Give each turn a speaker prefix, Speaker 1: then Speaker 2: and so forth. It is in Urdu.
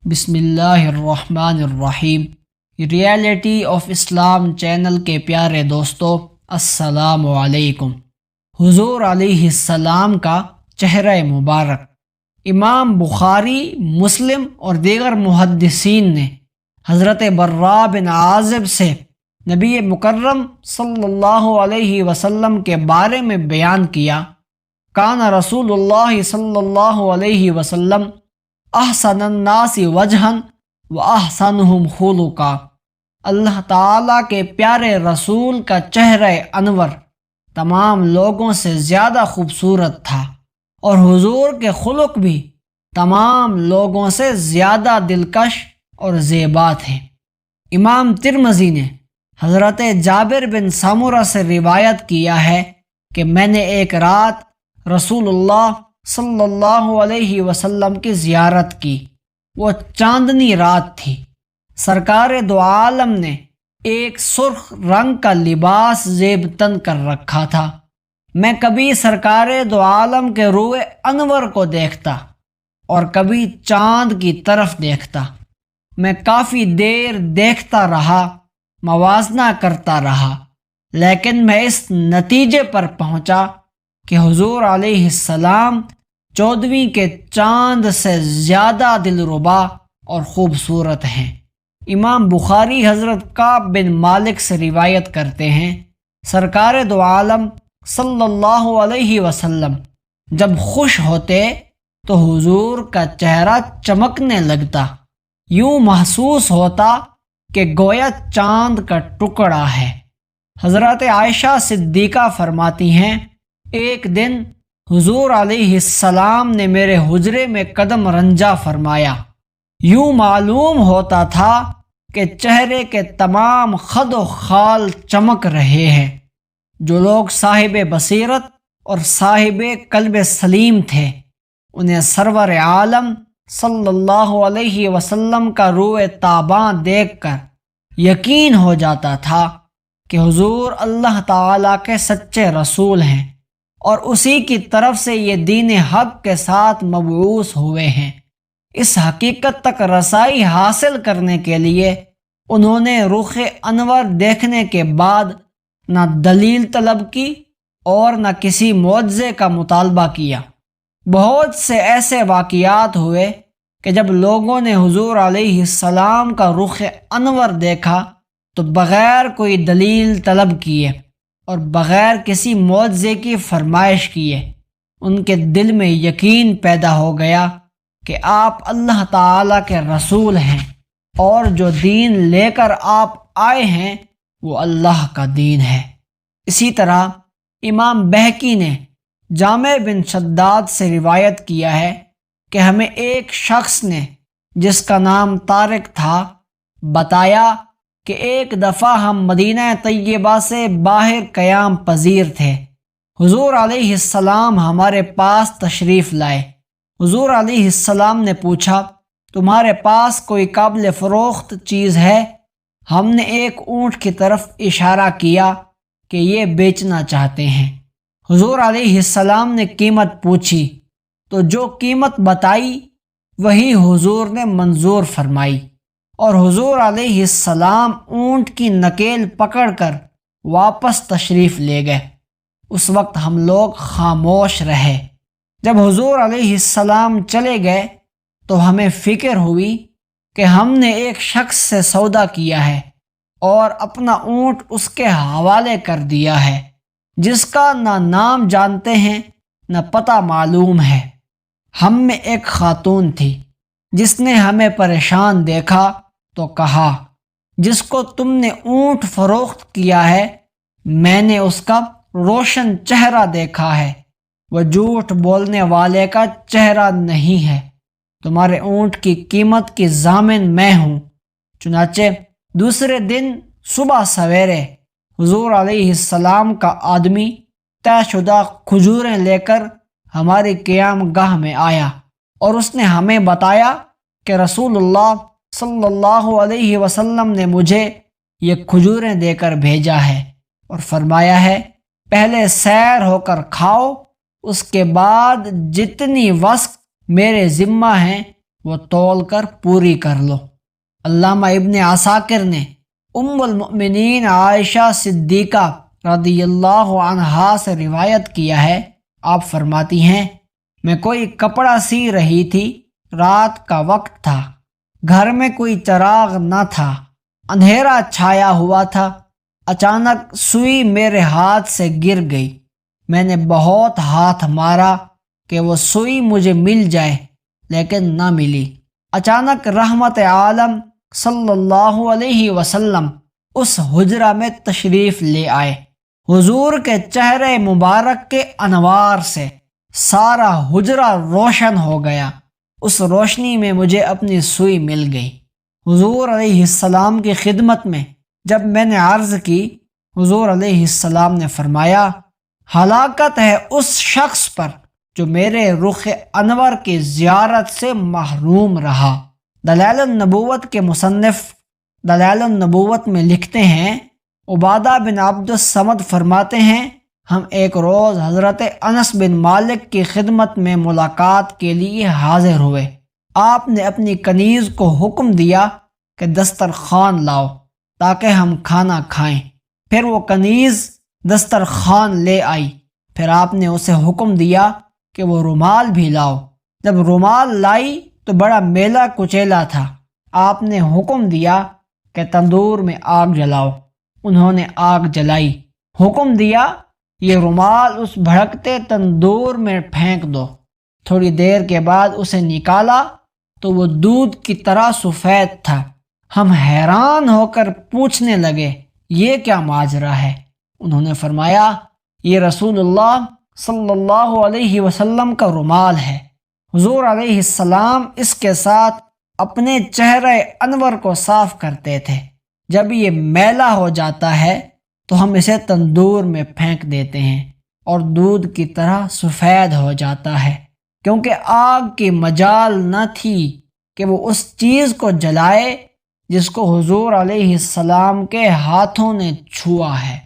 Speaker 1: بسم اللہ الرحمن الرحیم۔ ریالٹی آف اسلام چینل کے پیارے دوستو، السلام علیکم۔ حضور علیہ السلام کا چہرہ مبارک۔ امام بخاری، مسلم اور دیگر محدثین نے حضرت براء بن عازب سے نبی مکرم صلی اللہ علیہ وسلم کے بارے میں بیان کیا، کان رسول اللہ صلی اللہ علیہ وسلم احسن الناس وجہا و احسنہم خلقا۔ اللہ تعالیٰ کے پیارے رسول کا چہرہ انور تمام لوگوں سے زیادہ خوبصورت تھا، اور حضور کے خلق بھی تمام لوگوں سے زیادہ دلکش اور زیبا تھے۔ امام ترمذی نے حضرت جابر بن سمرہ سے روایت کیا ہے کہ میں نے ایک رات رسول اللہ صلی اللہ علیہ وسلم کی زیارت کی۔ وہ چاندنی رات تھی۔ سرکار دو عالم نے ایک سرخ رنگ کا لباس زیب تن کر رکھا تھا۔ میں کبھی سرکار دو عالم کے روئے انور کو دیکھتا اور کبھی چاند کی طرف دیکھتا۔ میں کافی دیر دیکھتا رہا، موازنہ کرتا رہا، لیکن میں اس نتیجے پر پہنچا کہ حضور علیہ السلام 14ویں کے چاند سے زیادہ دلربا اور خوبصورت ہیں۔ امام بخاری حضرت کعب بن مالک سے روایت کرتے ہیں، سرکار دو عالم صلی اللہ علیہ وسلم جب خوش ہوتے تو حضور کا چہرہ چمکنے لگتا، یوں محسوس ہوتا کہ گویا چاند کا ٹکڑا ہے۔ حضرت عائشہ صدیقہ فرماتی ہیں، ایک دن حضور علیہ السلام نے میرے حجرے میں قدم رنجہ فرمایا، یوں معلوم ہوتا تھا کہ چہرے کے تمام خد و خال چمک رہے ہیں۔ جو لوگ صاحب بصیرت اور صاحب قلب سلیم تھے، انہیں سرور عالم صلی اللہ علیہ وسلم کا روئے تاباں دیکھ کر یقین ہو جاتا تھا کہ حضور اللہ تعالیٰ کے سچے رسول ہیں اور اسی کی طرف سے یہ دین حق کے ساتھ مبعوث ہوئے ہیں۔ اس حقیقت تک رسائی حاصل کرنے کے لیے انہوں نے رخ انور دیکھنے کے بعد نہ دلیل طلب کی اور نہ کسی معجزے کا مطالبہ کیا۔ بہت سے ایسے واقعات ہوئے کہ جب لوگوں نے حضور علیہ السلام کا رخ انور دیکھا تو بغیر کوئی دلیل طلب کیے اور بغیر کسی معجزے کی فرمائش کیے ان کے دل میں یقین پیدا ہو گیا کہ آپ اللہ تعالیٰ کے رسول ہیں، اور جو دین لے کر آپ آئے ہیں وہ اللہ کا دین ہے۔ اسی طرح امام بہقی نے جامع بن شداد سے روایت کیا ہے کہ ہمیں ایک شخص نے جس کا نام طارق تھا بتایا کہ ایک دفعہ ہم مدینہ طیبہ سے باہر قیام پذیر تھے۔ حضور علیہ السلام ہمارے پاس تشریف لائے۔ حضور علیہ السلام نے پوچھا، تمہارے پاس کوئی قابل فروخت چیز ہے؟ ہم نے ایک اونٹ کی طرف اشارہ کیا کہ یہ بیچنا چاہتے ہیں۔ حضور علیہ السلام نے قیمت پوچھی تو جو قیمت بتائی وہی حضور نے منظور فرمائی، اور حضور علیہ السلام اونٹ کی نکیل پکڑ کر واپس تشریف لے گئے۔ اس وقت ہم لوگ خاموش رہے۔ جب حضور علیہ السلام چلے گئے تو ہمیں فکر ہوئی کہ ہم نے ایک شخص سے سودا کیا ہے اور اپنا اونٹ اس کے حوالے کر دیا ہے، جس کا نہ نام جانتے ہیں نہ پتہ معلوم ہے۔ ہم میں ایک خاتون تھی، جس نے ہمیں پریشان دیکھا تو کہا، جس کو تم نے اونٹ فروخت کیا ہے میں نے اس کا روشن چہرہ دیکھا ہے، وہ جھوٹ بولنے والے کا چہرہ نہیں ہے، تمہارے اونٹ کی قیمت کی ضامن میں ہوں۔ چنانچہ دوسرے دن صبح سویرے حضور علیہ السلام کا آدمی طے شدہ کھجوریں لے کر ہماری قیام گاہ میں آیا، اور اس نے ہمیں بتایا کہ رسول اللہ صلی اللہ علیہ وسلم نے مجھے یہ کھجوریں دے کر بھیجا ہے اور فرمایا ہے، پہلے سیر ہو کر کھاؤ، اس کے بعد جتنی وسق میرے ذمہ ہیں وہ تول کر پوری کر لو۔ علامہ ابن عساکر نے ام المؤمنین عائشہ صدیقہ رضی اللہ عنہا سے روایت کیا ہے، آپ فرماتی ہیں میں کوئی کپڑا سی رہی تھی، رات کا وقت تھا، گھر میں کوئی چراغ نہ تھا، اندھیرا چھایا ہوا تھا، اچانک سوئی میرے ہاتھ سے گر گئی، میں نے بہت ہاتھ مارا کہ وہ سوئی مجھے مل جائے لیکن نہ ملی۔ اچانک رحمت عالم صلی اللہ علیہ وسلم اس حجرہ میں تشریف لے آئے۔ حضور کے چہرے مبارک کے انوار سے سارا حجرہ روشن ہو گیا، اس روشنی میں مجھے اپنی سوئی مل گئی۔ حضور علیہ السلام کی خدمت میں جب میں نے عرض کی، حضور علیہ السلام نے فرمایا ہلاکت ہے اس شخص پر جو میرے رخ انور کی زیارت سے محروم رہا۔ دلائل النبوت کے مصنف دلائل النبوت میں لکھتے ہیں، عبادہ بن عبد الصمد فرماتے ہیں ہم ایک روز حضرت انس بن مالک کی خدمت میں ملاقات کے لیے حاضر ہوئے۔ آپ نے اپنی کنیز کو حکم دیا کہ دسترخوان لاؤ تاکہ ہم کھانا کھائیں۔ پھر وہ کنیز دسترخوان لے آئی، پھر آپ نے اسے حکم دیا کہ وہ رومال بھی لاؤ۔ جب رومال لائی تو بڑا میلا کچیلا تھا، آپ نے حکم دیا کہ تندور میں آگ جلاؤ۔ انہوں نے آگ جلائی، حکم دیا یہ رومال اس بھڑکتے تندور میں پھینک دو۔ تھوڑی دیر کے بعد اسے نکالا تو وہ دودھ کی طرح سفید تھا۔ ہم حیران ہو کر پوچھنے لگے یہ کیا ماجرا ہے؟ انہوں نے فرمایا یہ رسول اللہ صلی اللہ علیہ وسلم کا رومال ہے، حضور علیہ السلام اس کے ساتھ اپنے چہرہ انور کو صاف کرتے تھے، جب یہ میلا ہو جاتا ہے تو ہم اسے تندور میں پھینک دیتے ہیں اور دودھ کی طرح سفید ہو جاتا ہے، کیونکہ آگ کی مجال نہ تھی کہ وہ اس چیز کو جلائے جس کو حضور علیہ السلام کے ہاتھوں نے چھوا ہے۔